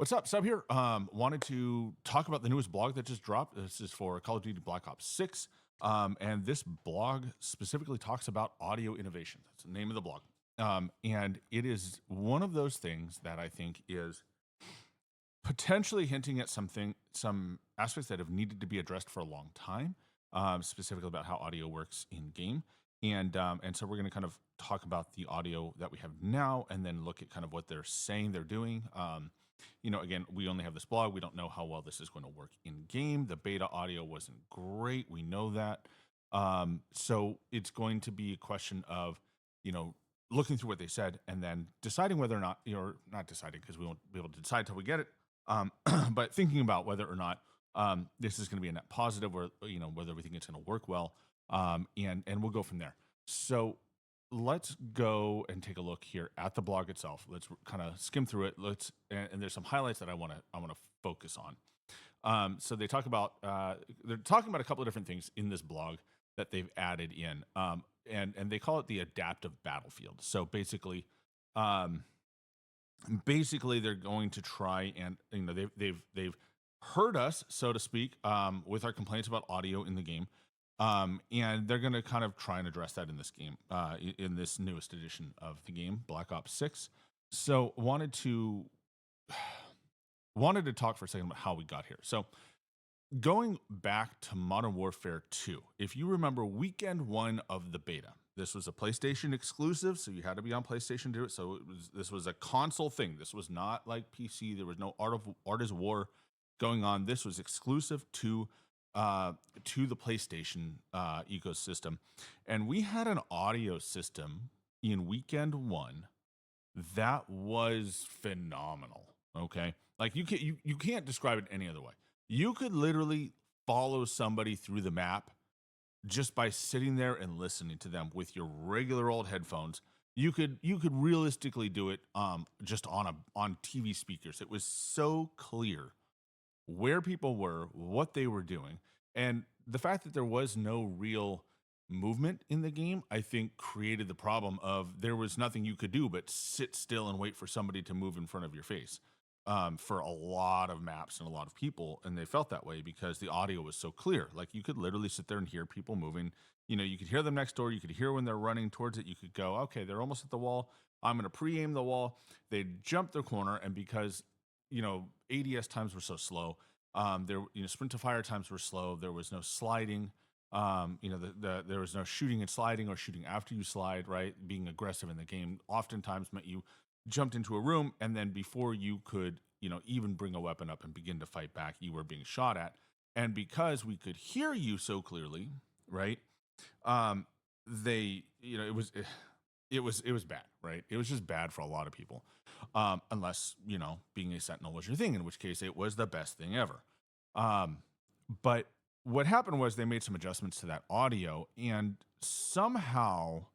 What's up? Sub here. Wanted to talk about the newest blog that just dropped. This is for Call of Duty Black Ops 6. And this blog specifically talks about audio innovation. That's the name of the blog. And it is one of those things that I think is potentially hinting at some aspects that have needed to be addressed for a long time, specifically about how audio works in game. And so we're going to kind of talk about the audio that we have now, and then look at kind of what they're saying they're doing. Again, we only have this blog. We don't know how well this is going to work in game. The beta audio wasn't great. We know that. So it's going to be a question of, looking through what they said and then deciding whether or not, or not deciding because we won't be able to decide till we get it. But thinking about whether or not this is going to be a net positive, or whether we think it's going to work well, and we'll go from there. So let's go and take a look here at the blog itself. Let's kind of skim through it. And there's some highlights that I want to focus on. So they talk about they're talking about a couple of different things in this blog that they've added in, and they call it the adaptive battlefield. So basically they're going to try and they've heard us, so to speak, with our complaints about audio in the game. And they're going to kind of try and address that in this game, in this newest edition of the game, Black Ops 6. So wanted to talk for a second about how we got here. So going back to Modern Warfare 2, if you remember weekend one of the beta, this was a PlayStation exclusive, so you had to be on PlayStation to do it. So this was a console thing. This was not like PC. There was no Art is War going on. This was exclusive to the PlayStation ecosystem, and we had an audio system in weekend one that was phenomenal. Okay, like you can't describe it any other way. You could literally follow somebody through the map just by sitting there and listening to them with your regular old headphones. You could realistically do it just on TV speakers. It was so clear where people were, what they were doing, and the fact that there was no real movement in the game, I think, created the problem of there was nothing you could do but sit still and wait for somebody to move in front of your face, for a lot of maps and a lot of people. And they felt that way because the audio was so clear. Like, you could literally sit there and hear people moving. You could hear them next door. You could hear when they're running towards it. You could go, okay, they're almost at the wall. I'm going to pre-aim the wall. They jump the corner, and because ADS times were so slow, sprint to fire times were slow. There was no sliding. There was no shooting and sliding, or shooting after you slide, right? Being aggressive in the game oftentimes meant you jumped into a room, and then before you could, even bring a weapon up and begin to fight back, you were being shot at. And because we could hear you so clearly, right? It was bad, right? It was just bad for a lot of people. Unless, being a Sentinel was your thing, in which case it was the best thing ever. But what happened was they made some adjustments to that audio, and somehow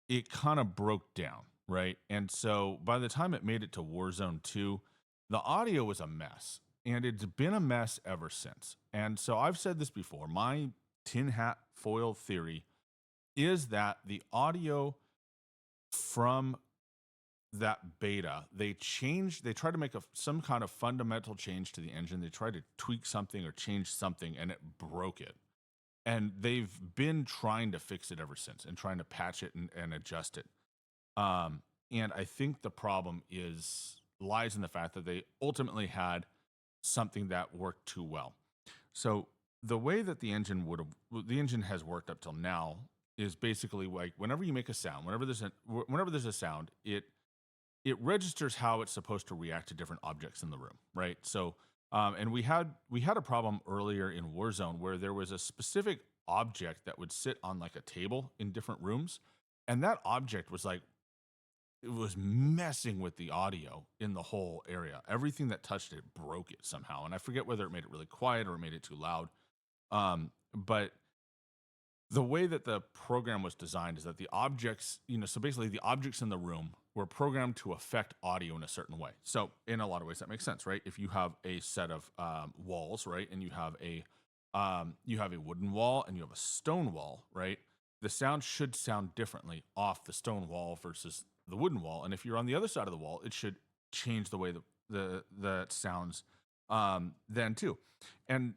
it kind of broke down, right? And so by the time it made it to Warzone 2, the audio was a mess, and it's been a mess ever since. And so I've said this before, my tin hat foil theory is that the audio from that beta, they tried to make some kind of fundamental change to the engine. They tried to tweak something or change something, and it broke it. And they've been trying to fix it ever since, and trying to patch it and adjust it. And I think the problem lies in the fact that they ultimately had something that worked too well. So the way that the engine has worked up till now is basically like, whenever you make a sound, whenever there's a sound, it registers how it's supposed to react to different objects in the room, right? So, and we had a problem earlier in Warzone where there was a specific object that would sit on like a table in different rooms, and that object was like, it was messing with the audio in the whole area. Everything that touched it broke it somehow, and I forget whether it made it really quiet or it made it too loud. But the way that the program was designed is that the objects, so basically the objects in the room were programmed to affect audio in a certain way. So in a lot of ways that makes sense, right? If you have a set of walls, right, and you have a wooden wall and you have a stone wall, right, the sound should sound differently off the stone wall versus the wooden wall. And if you're on the other side of the wall, it should change the way the sounds then too. And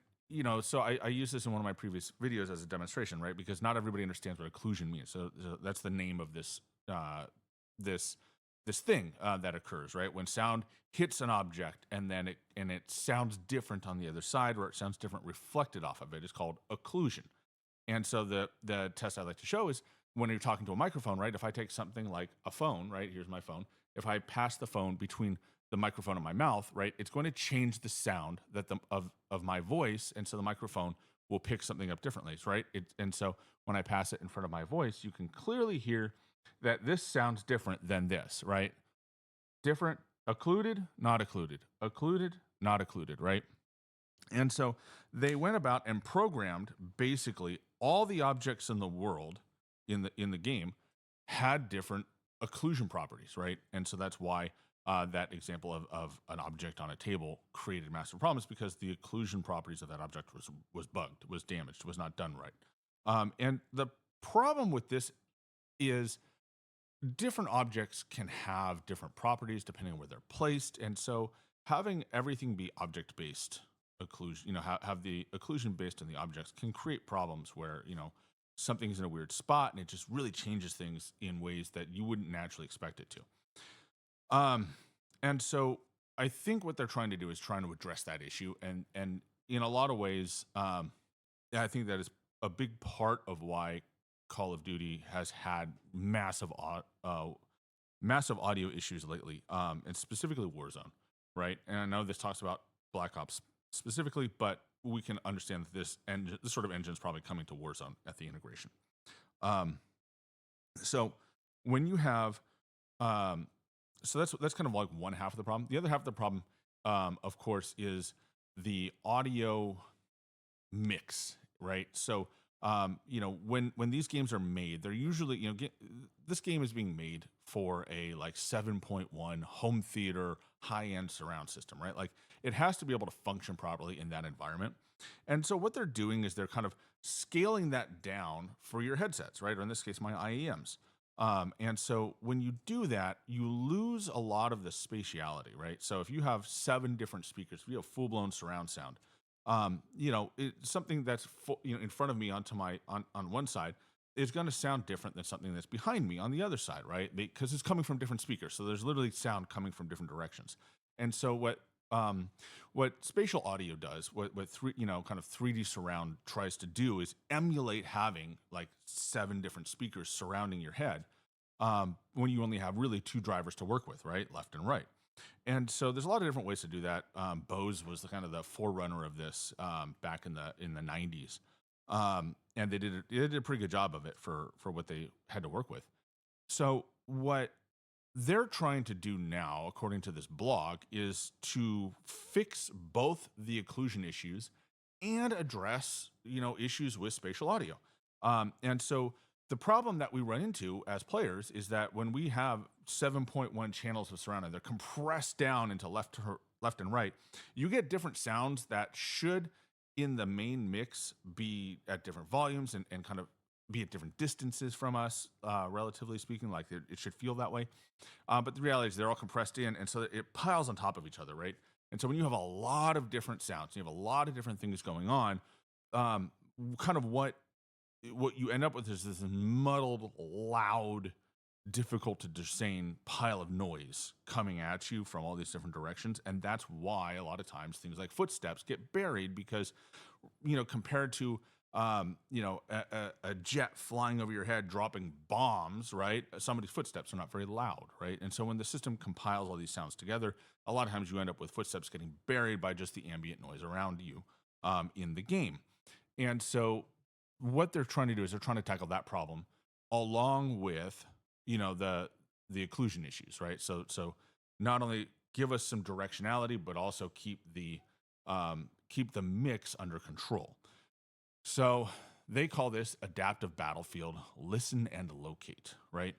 so I use this in one of my previous videos as a demonstration, right? Because not everybody understands what occlusion means. So that's the name of this this this thing that occurs, right? When sound hits an object and then it sounds different on the other side, or it sounds different reflected off of it, is called occlusion. And so the test I like to show is when you're talking to a microphone, right? If I take something like a phone, right? Here's my phone. If I pass the phone between the microphone and my mouth, right? It's going to change the sound that of my voice, and so the microphone will pick something up differently, right? And so when I pass it in front of my voice, you can clearly hear that this sounds different than this, right? Different, occluded, not occluded, occluded, not occluded, right? And so they went about and programmed basically all the objects in the world in the game had different occlusion properties, right? And so that's why that example of an object on a table created massive problems, because the occlusion properties of that object was bugged, was damaged, was not done right. And the problem with this is different objects can have different properties depending on where they're placed, and so having everything be object-based occlusion, have the occlusion based on the objects, can create problems where something's in a weird spot and it just really changes things in ways that you wouldn't naturally expect it to. And so I think what they're trying to do is trying to address that issue, and in a lot of ways, I think that is a big part of why Call of Duty has had massive audio issues lately, and specifically Warzone, right? And I know this talks about Black Ops specifically, but we can understand that this sort of engine is probably coming to Warzone at the integration. So when you have, so that's kind of like one half of the problem. The other half of the problem, of course, is the audio mix, right? So when these games are made, they're usually, this game is being made for a like 7.1 home theater high-end surround system, right? Like it has to be able to function properly in that environment. And so what they're doing is they're kind of scaling that down for your headsets, right? Or in this case, my IEMs. And so when you do that, you lose a lot of the spatiality, right? So if you have 7 different speakers, if you have full-blown surround sound, it's something that's in front of me on one side is going to sound different than something that's behind me on the other side, right? Because it's coming from different speakers, so there's literally sound coming from different directions. And so what spatial audio does, what kind of 3D surround tries to do, is emulate having like 7 different speakers surrounding your head, when you only have really 2 drivers to work with, right, left and right. And so there's a lot of different ways to do that. Bose was kind of the forerunner of this back in the 90s, and they did a pretty good job of it for what they had to work with. So what they're trying to do now, according to this blog, is to fix both the occlusion issues and address issues with spatial audio. And so the problem that we run into as players is that when we have 7.1 channels of surround, and they're compressed down into left and right, you get different sounds that should, in the main mix, be at different volumes and kind of be at different distances from us, relatively speaking. Like it should feel that way. But the reality is they're all compressed in, and so it piles on top of each other, right? And so when you have a lot of different sounds, you have a lot of different things going on, kind of what you end up with is this muddled, loud, difficult to discern pile of noise coming at you from all these different directions. And that's why a lot of times things like footsteps get buried, because compared to a jet flying over your head dropping bombs, right, somebody's footsteps are not very loud, right? And so when the system compiles all these sounds together, a lot of times you end up with footsteps getting buried by just the ambient noise around you in the game. And so what they're trying to do is they're trying to tackle that problem along with the occlusion issues, right? So not only give us some directionality, but also keep the mix under control. So they call this adaptive battlefield listen and locate, right?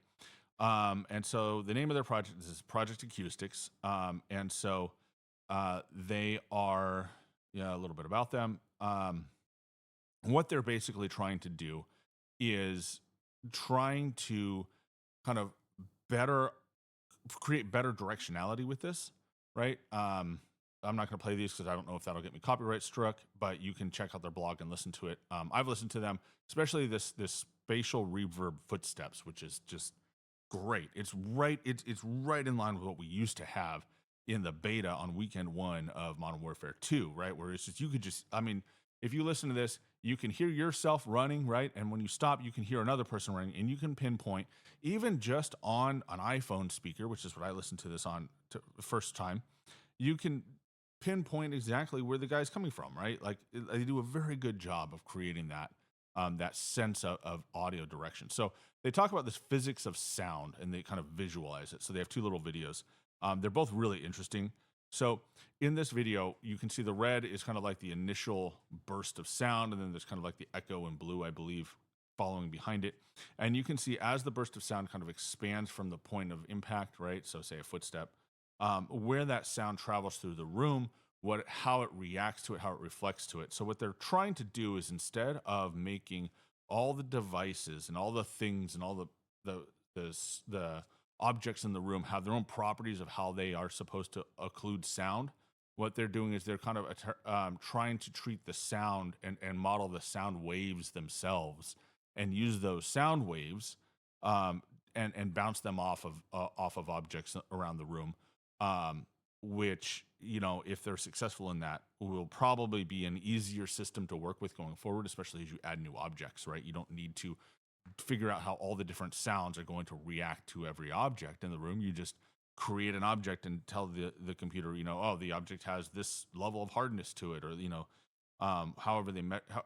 And so the name of their project is Project Acoustics. And so they are, a little bit about them. What they're basically trying to do is trying to kind of create better directionality with this, right? I'm not going to play these because I don't know if that'll get me copyright struck, but you can check out their blog and listen to it. I've listened to them, especially this spatial reverb footsteps, which is just great. It's right in line with what we used to have in the beta on weekend 1 of Modern Warfare 2, right? Where it's just, you could just, I mean, if you listen to this, you can hear yourself running, right? And when you stop, you can hear another person running, and you can pinpoint, even just on an iPhone speaker, which is what I listened to this on first time, you can pinpoint exactly where the guy's coming from, right? Like they do a very good job of creating that sense of audio direction. So they talk about this physics of sound and they kind of visualize it. So they have 2 little videos. They're both really interesting. So in this video, you can see the red is kind of like the initial burst of sound, and then there's kind of like the echo in blue, I believe, following behind it. And you can see as the burst of sound kind of expands from the point of impact, right? So say a footstep, where that sound travels through the room, how it reacts to it, how it reflects to it. So what they're trying to do is, instead of making all the devices and all the things and all the objects in the room have their own properties of how they are supposed to occlude sound, what they're doing is they're kind of trying to treat the sound and model the sound waves themselves, and use those sound waves and bounce them off of objects around the room, which, you know, if they're successful in that, will probably be an easier system to work with going forward, especially as you add new objects, right? You don't need to figure out how all the different sounds are going to react to every object in the room. You just create an object and tell the computer, you know, oh, the object has this level of hardness to it, or, you know, however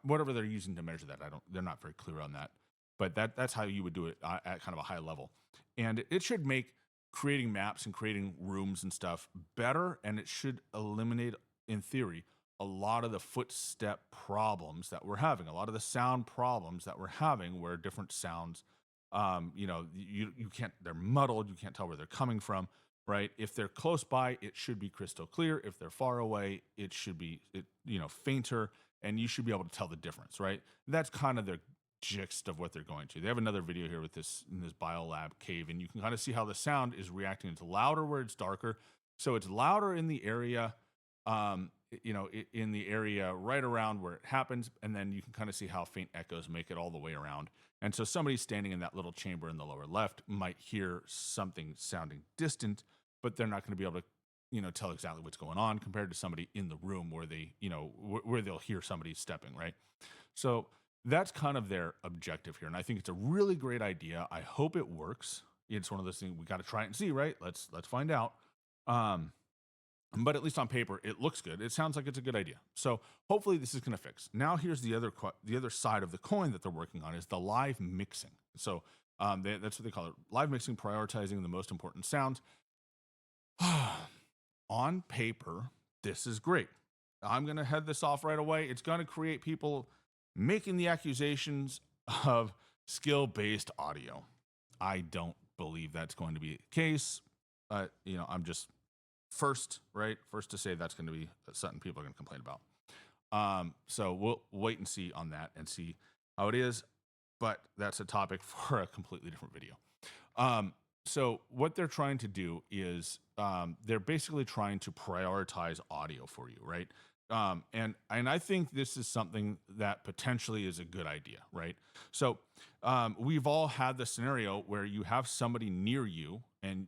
whatever they're using to measure that. They're not very clear on that, but that's how you would do it at kind of a high level. And it should make creating maps and creating rooms and stuff better, and it should eliminate, in theory, a lot of the footstep problems that we're having, a lot of the sound problems that we're having, where different sounds, you know, you can't, they're muddled, you can't tell where they're coming from, right? If they're close by, it should be crystal clear. If they're far away, it should be, you know, fainter, and you should be able to tell the difference, right? That's kind of their gist of what they're going to. They have another video here with this in this biolab cave, and you can kind of see how the sound is reacting. It's louder where it's darker. So it's louder in the area, you know, in the area right around where it happens, and then you can kind of see how faint echoes make it all the way around. And so somebody standing in that little chamber in the lower left might hear something sounding distant, but they're not going to be able to, you know, tell exactly what's going on, compared to somebody in the room where they, you know, where they'll hear somebody stepping, right? So that's kind of their objective here, and I think it's a really great idea. I hope it works. It's one of those things we got to try it and see, right? Let's find out. But at least on paper, it looks good. It sounds like it's a good idea. So hopefully this is going to fix. Now here's the other side of the coin that they're working on, is the live mixing. So that's what they call it, live mixing, prioritizing the most important sounds. On paper, this is great. I'm going to head this off right away. It's going to create people making the accusations of skill-based audio. I don't believe that's going to be the case. You know, I'm just first to say that's going to be something people are going to complain about. So we'll wait and see on that and see how it is. But that's a topic for a completely different video. So what they're trying to do is they're basically trying to prioritize audio for you, right? And I think this is something that potentially is a good idea, right? So we've all had the scenario where you have somebody near you and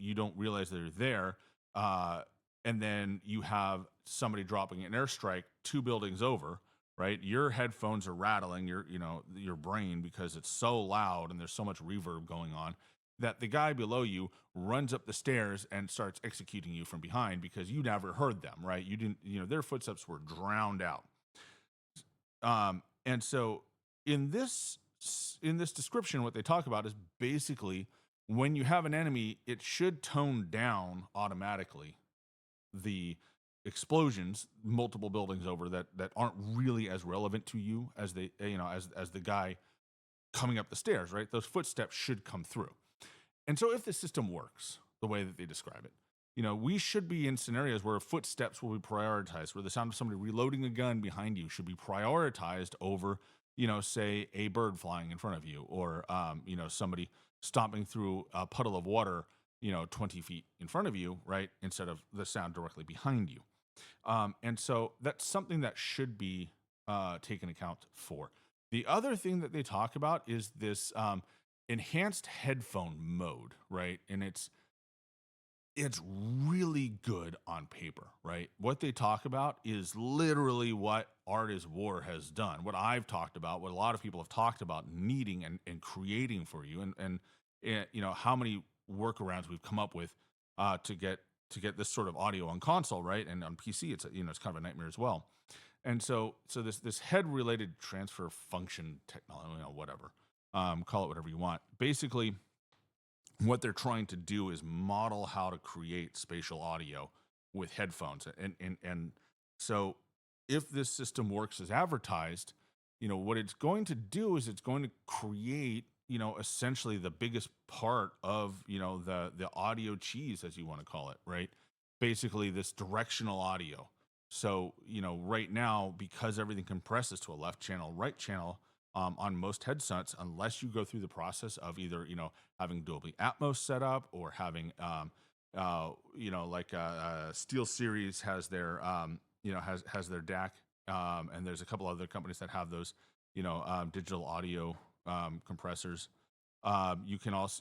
you don't realize they're there, and then you have somebody dropping an airstrike 2 buildings over, right? Your headphones are rattling, your brain, because it's so loud and there's so much reverb going on, that the guy below you runs up the stairs and starts executing you from behind because you never heard them, right? You didn't, their footsteps were drowned out. And so in this description, what they talk about is basically, when you have an enemy, it should tone down automatically the explosions multiple buildings over that aren't really as relevant to you as they, as the guy coming up the stairs, right? Those footsteps should come through. And so if the system works the way that they describe it, we should be in scenarios where footsteps will be prioritized, where the sound of somebody reloading a gun behind you should be prioritized over, say a bird flying in front of you, or, somebody stomping through a puddle of water, 20 feet in front of you, right? Instead of the sound directly behind you. And so that's something that should be taken account for. The other thing that they talk about is this enhanced headphone mode, right? And it's really good on paper, right? What they talk about is literally what Art is War has done. What I've talked about, what a lot of people have talked about needing and creating for you, and how many workarounds we've come up with to get this sort of audio on console, right? And on PC, it's kind of a nightmare as well. And so this head related transfer function technology, whatever, call it whatever you want. Basically, what they're trying to do is model how to create spatial audio with headphones. And so if this system works as advertised, what it's going to do is it's going to create, essentially the biggest part of, the audio cheese, as you want to call it, right? Basically this directional audio. So, right now, because everything compresses to a left channel, right channel, on most headsets, unless you go through the process of either, having Dolby Atmos set up or having, like Steel Series has their, has their DAC, and there's a couple other companies that have those, digital audio compressors. You can also,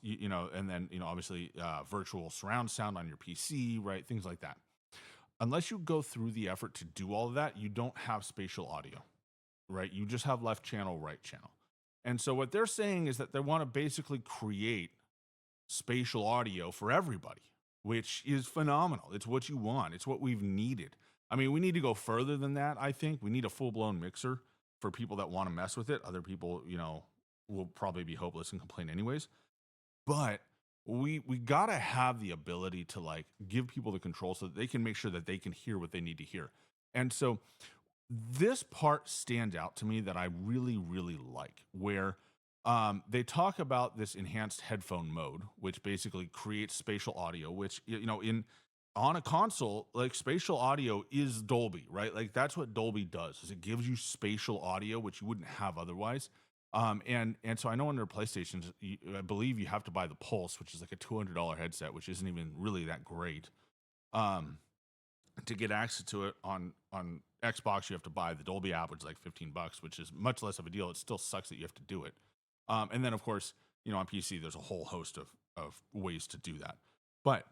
and then, obviously, virtual surround sound on your PC, right? Things like that. Unless you go through the effort to do all of that, you don't have spatial audio, right? You just have left channel, right channel. And so what they're saying is that they want to basically create spatial audio for everybody, which is phenomenal. It's what you want. It's what we've needed. I mean, we need to go further than that. I think we need a full-blown mixer for people that want to mess with it. Other people, will probably be hopeless and complain anyways. But we got to have the ability to like give people the control so that they can make sure that they can hear what they need to hear. And so this part stands out to me that I really, really like, where they talk about this enhanced headphone mode, which basically creates spatial audio, which, on a console, like spatial audio is Dolby, right? Like that's what Dolby does, is it gives you spatial audio, which you wouldn't have otherwise. And so I know under PlayStations, I believe you have to buy the Pulse, which is like a $200 headset, which isn't even really that great. Um, to get access to it on Xbox, you have to buy the Dolby app, which is like $15, which is much less of a deal. It still sucks that you have to do it. And then of course, on PC, there's a whole host of ways to do that. But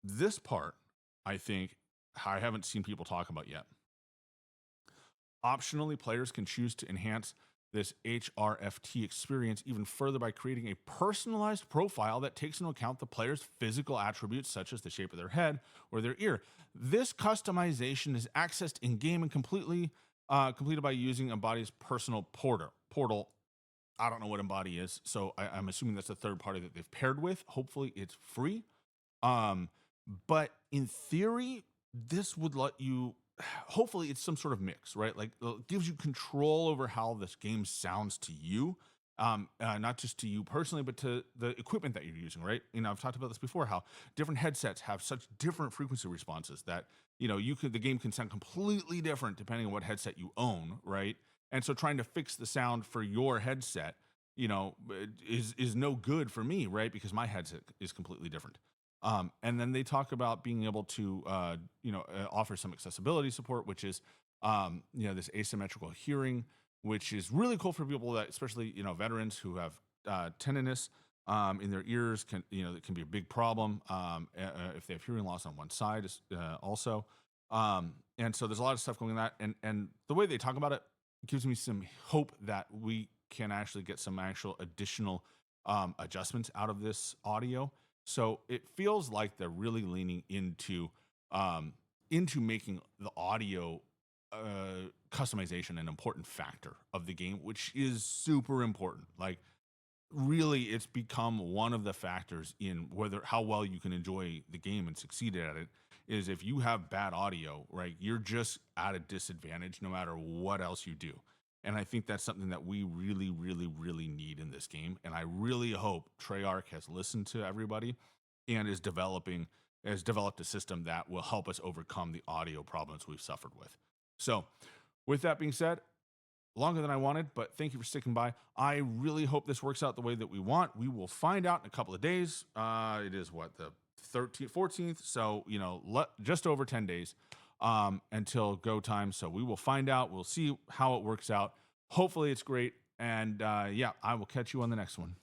this part, I think, I haven't seen people talk about yet. Optionally, players can choose to enhance this HRFT experience even further by creating a personalized profile that takes into account the player's physical attributes, such as the shape of their head or their ear. This customization is accessed in-game and completed by using Embodi's personal portal. I don't know what Embody is, so I'm assuming that's a third party that they've paired with. Hopefully it's free. But in theory, this would let you, hopefully it's some sort of mix, right? Like it gives you control over how this game sounds to you. Not just to you personally, but to the equipment that you're using, right? I've talked about this before, how different headsets have such different frequency responses that, the game can sound completely different depending on what headset you own, right? And so trying to fix the sound for your headset, is no good for me, right? Because my headset is completely different. And then they talk about being able to, offer some accessibility support, which is, this asymmetrical hearing, which is really cool for people that, especially, veterans who have tinnitus in their ears, that can be a big problem if they have hearing loss on one side also. And so there's a lot of stuff going on that. And the way they talk about it gives me some hope that we can actually get some actual additional adjustments out of this audio. So it feels like they're really leaning into making the audio customization an important factor of the game, which is super important. Like, really, it's become one of the factors in how well you can enjoy the game and succeed at it. Is if you have bad audio, right, you're just at a disadvantage no matter what else you do. And I think that's something that we really, really, really need in this game. And I really hope Treyarch has listened to everybody and has developed a system that will help us overcome the audio problems we've suffered with. So with that being said, longer than I wanted, but thank you for sticking by. I really hope this works out the way that we want. We will find out in a couple of days. It is the 13th, 14th. So, just over 10 days until go time. So we will find out. We'll see how it works out. Hopefully it's great. And yeah, I will catch you on the next one.